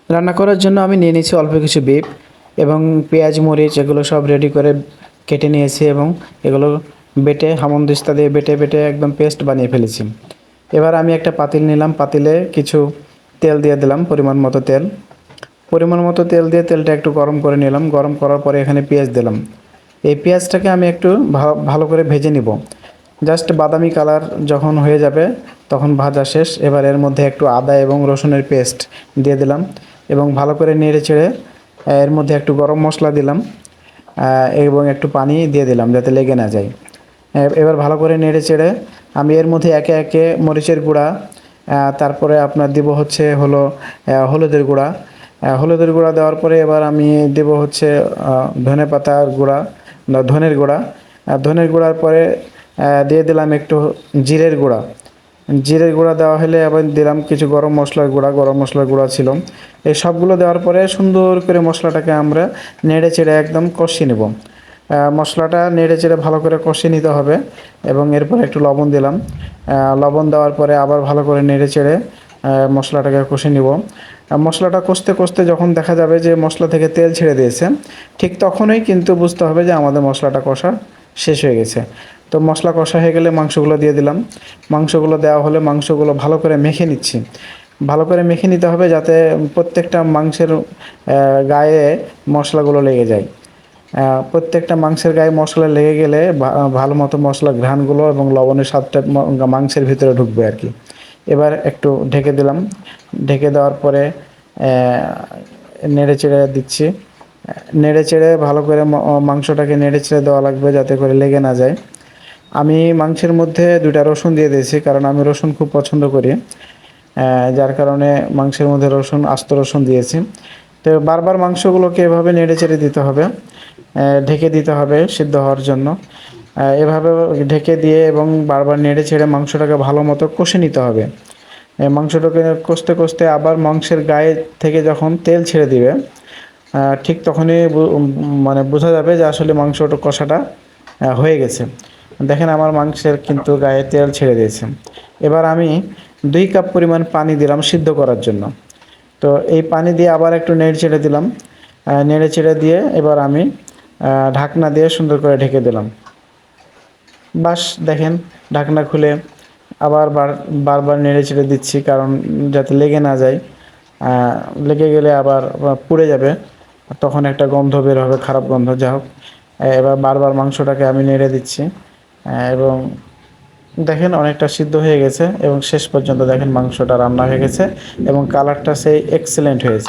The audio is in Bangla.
রান্না করার জন্য আমি নিয়ে নিয়েছি অল্প কিছু বিফ এবং পেঁয়াজ মরিচ এগুলো সব রেডি করে কেটে নিয়েছি এবং এগুলো বেটে হামানদিস্তা দিয়ে বেটে বেটে একদম পেস্ট বানিয়ে ফেলেছি। এবার আমি একটা পাতিল নিলাম, পাতিলে কিছু তেল দিয়ে দিলাম, পরিমাণ মতো তেল দিয়ে তেলটা একটু গরম করে নিলাম। গরম করার পরে এখানে পেঁয়াজ দিলাম। এই পেঁয়াজটাকে আমি একটু ভালো করে ভেজে নিব। জাস্ট বাদামি কালার যখন হয়ে যাবে তখন ভাজা শেষ। এবার এর মধ্যে একটু আদা এবং রসুনের পেস্ট দিয়ে দিলাম এবং ভালো করে নেড়ে চেড়ে এর মধ্যে একটু গরম মশলা দিলাম এবং একটু পানি দিয়ে দিলাম যাতে লেগে না যায়। এবার ভালো করে নেড়ে চেড়ে আমি এর মধ্যে একে একে মরিচের গুঁড়া, তারপরে আপনার দিব হচ্ছে হলো হলুদের গুঁড়া। হলুদের গুঁড়া দেওয়ার পরে এবার আমি দেব হচ্ছে ধনে পাতার গুঁড়া, ধনের গুঁড়া। ধনের গুঁড়ার পরে দিয়ে দিলাম একটু জিরের গুঁড়া। জিরের গুঁড়া দেওয়া হলে আবার দিলাম কিছু গরম মশলার গুঁড়া ছিল। এই সবগুলো দেওয়ার পরে সুন্দর করে মশলাটাকে আমরা নেড়ে চেড়ে একদম কষিয়ে নেব। মশলাটা নেড়ে চেড়ে ভালো করে কষিয়ে নিতে হবে এবং এরপর একটু লবণ দিলাম। লবণ দেওয়ার পরে আবার ভালো করে নেড়ে চেড়ে মশলাটাকে কষে নিব। মশলাটা কষতে কষতে যখন দেখা যাবে যে মশলা থেকে তেল ছেড়ে দিয়েছে, ঠিক তখনই কিন্তু বুঝতে হবে যে আমাদের মশলাটা কষা শেষ হয়ে গেছে। তো মশলা কষা হয়ে গেলে মাংসগুলো দিয়ে দিলাম। মাংসগুলো দেওয়া হলে মাংসগুলো ভালো করে মেখে নিচ্ছি। ভালো করে মেখে নিতে হবে যাতে প্রত্যেকটা মাংসের গায়ে মশলাগুলো লেগে যায়। প্রত্যেকটা মাংসের গায়ে মশলা লেগে গেলে ভালো মতো মশলার ঘ্রাণগুলো এবং লবণের স্বাদটা মাংসের ভিতরে ঢুকবে আর কি। এবার একটু ঢেকে দিলাম। ঢেকে দেওয়ার পরে নেড়ে চেড়ে দিচ্ছি। নেড়ে চেড়ে ভালো করে মাংসটাকে নেড়ে চেড়ে দেওয়া লাগবে যাতে করে লেগে না যায়। আমি মাংসের মধ্যে 2টা রসুন দিয়ে দিয়েছি কারণ আমি রসুন খুব পছন্দ করি। যার কারণে মাংসের মধ্যে আস্ত রসুন দিয়েছি। তো বারবার মাংসগুলোকে এভাবে নেড়ে চেড়ে দিতে হবে, ঢেকে দিতে হবে সিদ্ধ হওয়ার জন্য। এভাবে ঢেকে দিয়ে এবং বারবার নেড়ে চেড়ে মাংসটাকে ভালো মতো কষে নিতে হবে। মাংসটাকে কষতে কষতে আবার মাংসের গায়ে থেকে যখন তেল ছেড়ে দিবে, ঠিক তখনই মানে বোঝা যাবে যে আসলে মাংসটা কষাটা হয়ে গেছে। দেখেন আমার মাংসের কিন্তু গায়ে তেল ছেড়ে দিয়েছে। এবার আমি 2 কাপ পরিমাণ পানি দিলাম সিদ্ধ করার জন্য। তো এই পানি দিয়ে আবার একটু নেড়ে চেড়ে দিলাম। নেড়ে চেড়ে দিয়ে এবার আমি ঢাকনা দিয়ে সুন্দর করে ঢেকে দিলাম। বাস দেখেন ঢাকনা খুলে আবার বারবার নেড়ে চেড়ে দিচ্ছি কারণ যাতে লেগে না যায়। লেগে গেলে আবার পুড়ে যাবে, তখন একটা গন্ধ বের হবে, খারাপ গন্ধ। যা হোক, এবার বারবার মাংসটাকে আমি নেড়ে দিচ্ছি এবং দেখেন অনেকটা সিদ্ধ হয়ে গেছে এবং শেষ পর্যন্ত দেখেন মাংসটা রান্না হয়ে গেছে এবং কালারটা সেই এক্সেলেন্ট হয়েছে।